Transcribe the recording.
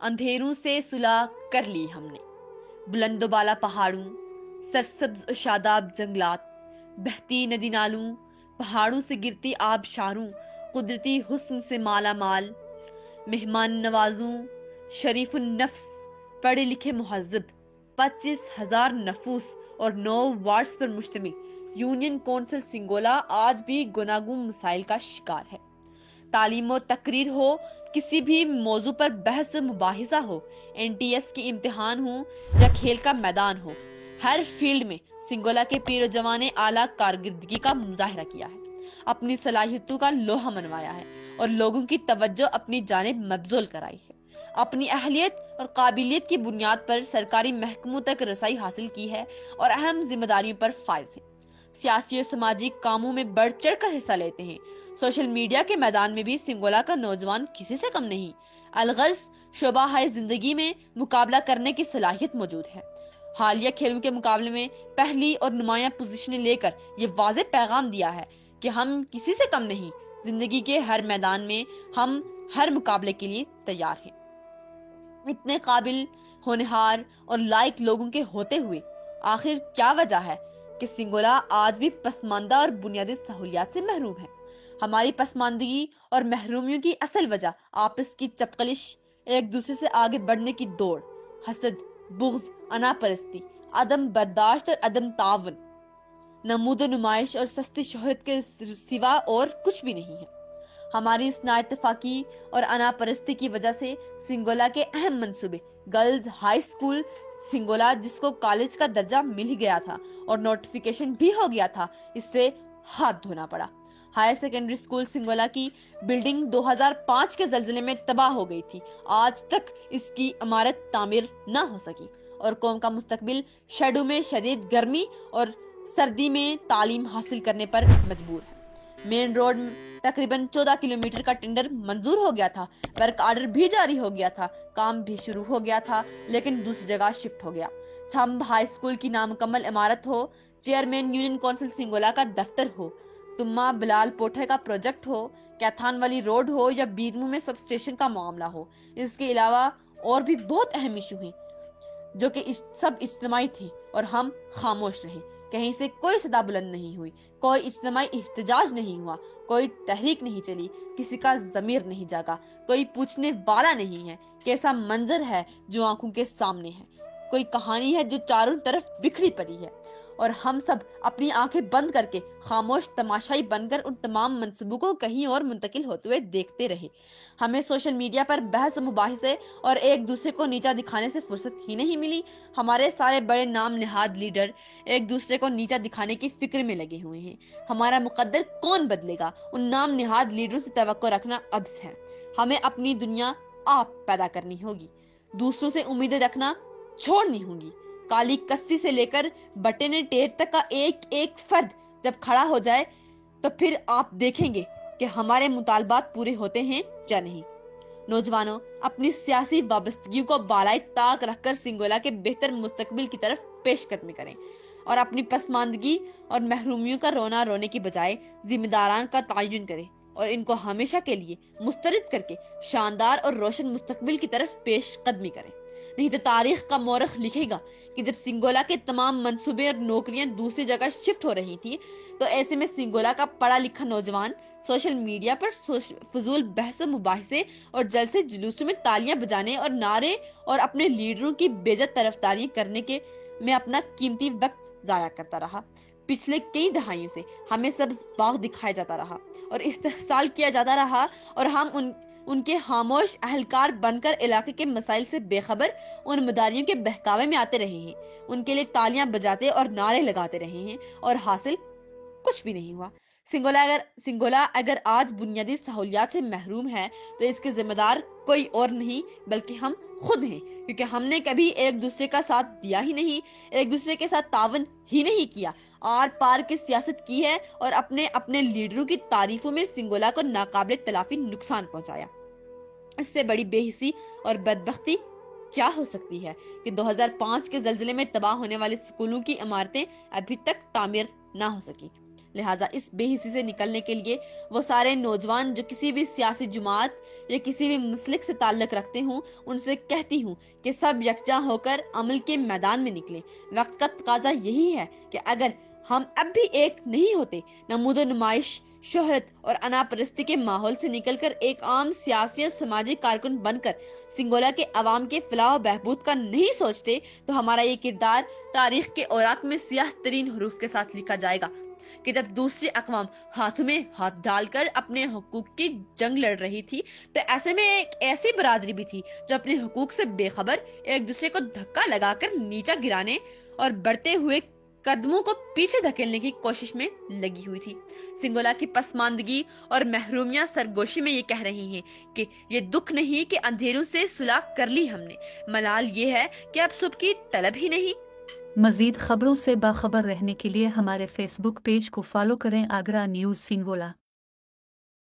اندھیروں سے صلح کر لی ہم نے، بلند و بالا پہاڑوں، سرسبز و شاداب جنگلات، بہتی ندی نالوں، پہاڑوں سے گرتی آبشاروں، قدرتی حسن سے مالا مال، مہمان نوازوں، شریف النفس، پڑھے لکھے مہذب، 25,000 نفوس اور 9 وارڈز پر مشتمل یونین کونسل سنگولا آج بھی گوناگوں مسائل کا شکار ہے۔ تعلیم و تقریر ہو، کسی بھی موضوع پر بحث و مباحثہ ہو، NTS کے امتحان ہوں یا کھیل کا میدان ہو، ہر فیلڈ میں سنگولا کے پیر و جوان نے اعلیٰ کارکردگی کا مظاہرہ کیا ہے، اپنی صلاحیتوں کا لوہا منوایا ہے اور لوگوں کی توجہ اپنی جانب مبذول کرائی ہے۔ اپنی اہلیت اور قابلیت کی بنیاد پر سرکاری محکموں تک رسائی حاصل کی ہے اور اہم ذمہ داریوں پر فائز ہیں۔ سیاسی و سماجی کاموں میں بڑھ چڑھ کر حصہ لیتے ہیں۔ سوشل میڈیا کے میدان میں بھی سنگولا کا نوجوان کسی سے کم نہیں۔ الغرض شعبہ ہائے زندگی میں مقابلہ کرنے کی صلاحیت موجود ہے۔ حالیہ کھیلوں کے مقابلے میں پہلی اور نمایاں پوزیشنیں لے کر یہ واضح پیغام دیا ہے کہ ہم کسی سے کم نہیں، زندگی کے ہر میدان میں ہم ہر مقابلے کے لیے تیار ہیں۔ اتنے قابل، ہونہار اور لائق لوگوں کے ہوتے ہوئے آخر کیا وجہ ہے کہ سنگولا آج بھی پسماندہ اور بنیادی سہولیات سے محروم ہے؟ ہماری پسماندگی اور محرومیوں کی اصل وجہ آپس کی چپقلش، ایک دوسرے سے آگے بڑھنے کی دوڑ، حسد، بغض، انا پرستی، عدم برداشت اور عدم تعاون، نمود و نمائش اور سستی شہرت کے سوا اور کچھ بھی نہیں ہے۔ ہماری اس نااتفاقی اور انا پرستی کی وجہ سے سنگولا کے اہم منصوبے، گرلز ہائی اسکول سنگولا جس کو کالج کا درجہ مل ہی گیا تھا اور نوٹیفیکیشن بھی ہو گیا تھا، اس سے ہاتھ دھونا پڑا۔ ہائر سیکنڈری اسکول سنگولا کی بلڈنگ 2005 کے زلزلے میں تباہ ہو گئی تھی، آج تک اس کی عمارت تعمیر نہ ہو سکی اور قوم کا مستقبل شیڈو میں شدید گرمی اور سردی میں تعلیم حاصل کرنے پر مجبور ہے۔ مین روڈ تقریباً 14 کلومیٹر کا ٹینڈر منظور ہو گیا تھا، ورک آرڈر بھی جاری ہو گیا تھا، کام بھی شروع ہو گیا تھا، لیکن دوسری جگہ شفٹ ہو گیا۔ چھمب ہائی اسکول کی نامکمل عمارت ہو، چیئرمین یونین کونسل سنگولا کا دفتر ہو، تما بلال پوٹھے کا پروجیکٹ ہو، کیتھان والی روڈ ہو یا بیرمو میں سب اسٹیشن کا معاملہ ہو، اس کے علاوہ اور بھی بہت اہم ایشو ہیں جو کہ سب اجتماعی تھے اور ہم خاموش رہے۔ کہیں سے کوئی صدا بلند نہیں ہوئی، کوئی اجتماعی احتجاج نہیں ہوا، کوئی تحریک نہیں چلی، کسی کا ضمیر نہیں جاگا، کوئی پوچھنے والا نہیں ہے کیسا منظر ہے جو آنکھوں کے سامنے ہے، کوئی کہانی ہے جو چاروں طرف بکھری پڑی ہے، اور ہم سب اپنی آنکھیں بند کر کے خاموش تماشائی بن کر ان تمام منصوبوں کو کہیں اور منتقل ہوتے ہوئے دیکھتے رہے۔ ہمیں سوشل میڈیا پر بحث و مباحثے اور ایک دوسرے کو نیچا دکھانے سے فرصت ہی نہیں ملی۔ ہمارے سارے بڑے نام نہاد لیڈر ایک دوسرے کو نیچا دکھانے کی فکر میں لگے ہوئے ہیں۔ ہمارا مقدر کون بدلے گا؟ ان نام نہاد لیڈروں سے توقع رکھنا عبث ہے۔ ہمیں اپنی دنیا آپ پیدا کرنی ہوگی، دوسروں سے امیدیں رکھنا چھوڑنی ہوگی۔ کالی کسی سے لے کر بٹن ٹیر تک کا ایک ایک فرد جب کھڑا ہو جائے تو پھر آپ دیکھیں گے کہ ہمارے مطالبات پورے ہوتے ہیں یا نہیں۔ نوجوانوں، اپنی سیاسی وابستگیوں کو بالائے طاق رکھ کر سنگولا کے بہتر مستقبل کی طرف پیش قدمی کریں اور اپنی پسماندگی اور محرومیوں کا رونا رونے کی بجائے ذمہ داران کا تعین کریں اور ان کو ہمیشہ کے لیے مسترد کر کے شاندار اور روشن مستقبل کی طرف پیش قدمی کریں۔ نہیں تو تاریخ کا مورخ لکھے گا کہ جب سنگولا کے تمام منصوبے اور نوکریاں دوسری جگہ شفٹ ہو رہی تھی تو ایسے میں سنگولا کا پڑھا لکھا نوجوان سوشل میڈیا پر فضول بحث و مباحثے اور جلسے جلوسوں میں تالیاں بجانے اور نعرے اور اپنے لیڈروں کی بے جا طرفداریاں کرنے کے میں اپنا قیمتی وقت ضائع کرتا رہا۔ پچھلے کئی دہائیوں سے ہمیں سبز باغ دکھایا جاتا رہا اور استحصال کیا جاتا رہا اور ہم ان کے خاموش اہلکار بن کر علاقے کے مسائل سے بے خبر ان مداریوں کے بہکاوے میں آتے رہے ہیں، ان کے لیے تالیاں بجاتے اور نعرے لگاتے رہے ہیں اور حاصل کچھ بھی نہیں ہوا۔ سنگولا اگر آج بنیادی سہولیات سے محروم ہے تو اس کے ذمہ دار کوئی اور نہیں بلکہ ہم خود ہیں، کیونکہ ہم نے کبھی ایک دوسرے کا ساتھ دیا ہی نہیں، ایک دوسرے کے ساتھ تعاون ہی نہیں کیا، آر پار کی سیاست کی ہے اور اپنے لیڈروں کی تعریفوں میں سنگولا کو ناقابل تلافی نقصان پہنچایا۔ اس سے بڑی بے حسی اور بدبختی کیا ہو سکتی ہے کہ 2005 کے زلزلے میں تباہ ہونے والے سکولوں کی عمارتیں ابھی تک تعمیر نہ ہو سکی۔ لہٰذا اس بے حسی سے نکلنے کے لیے وہ سارے نوجوان جو کسی بھی سیاسی جماعت یا کسی بھی مسلک سے تعلق رکھتے ہوں ان سے کہتی ہوں کہ سب یکجا ہو کر عمل کے میدان میں نکلیں۔ وقت کا تقاضا یہی ہے کہ اگر ہم اب بھی ایک نہیں ہوتے، نمود و نمائش، شہرت اور انا پرستی کے ماحول سے نکل کر ایک عام سیاسی اور سماجی کارکن بن کر سنگولا کے عوام کے فلاح و بہبود کا نہیں سوچتے، تو ہمارا یہ کردار تاریخ کے اوراق میں سیاہ ترین حروف کے ساتھ لکھا جائے گا کہ جب دوسری اقوام ہاتھوں میں ہاتھ ڈال کر اپنے حقوق کی جنگ لڑ رہی تھی، تو ایسے میں ایک ایسی برادری بھی تھی جو اپنے حقوق سے بے خبر ایک دوسرے کو دھکا لگا کر نیچا گرانے اور بڑھتے ہوئے قدموں کو پیچھے دھکیلنے کی کوشش میں لگی ہوئی تھی۔ سنگولا کی پسماندگی اور محرومیاں سرگوشی میں یہ کہہ رہی ہیں کہ یہ دکھ نہیں کہ اندھیروں سے صلح کر لی ہم نے، ملال یہ ہے کہ اب صبح کی طلب ہی نہیں۔ مزید خبروں سے باخبر رہنے کے لیے ہمارے فیس بک پیج کو فالو کریں، آگرہ نیوز سنگولا۔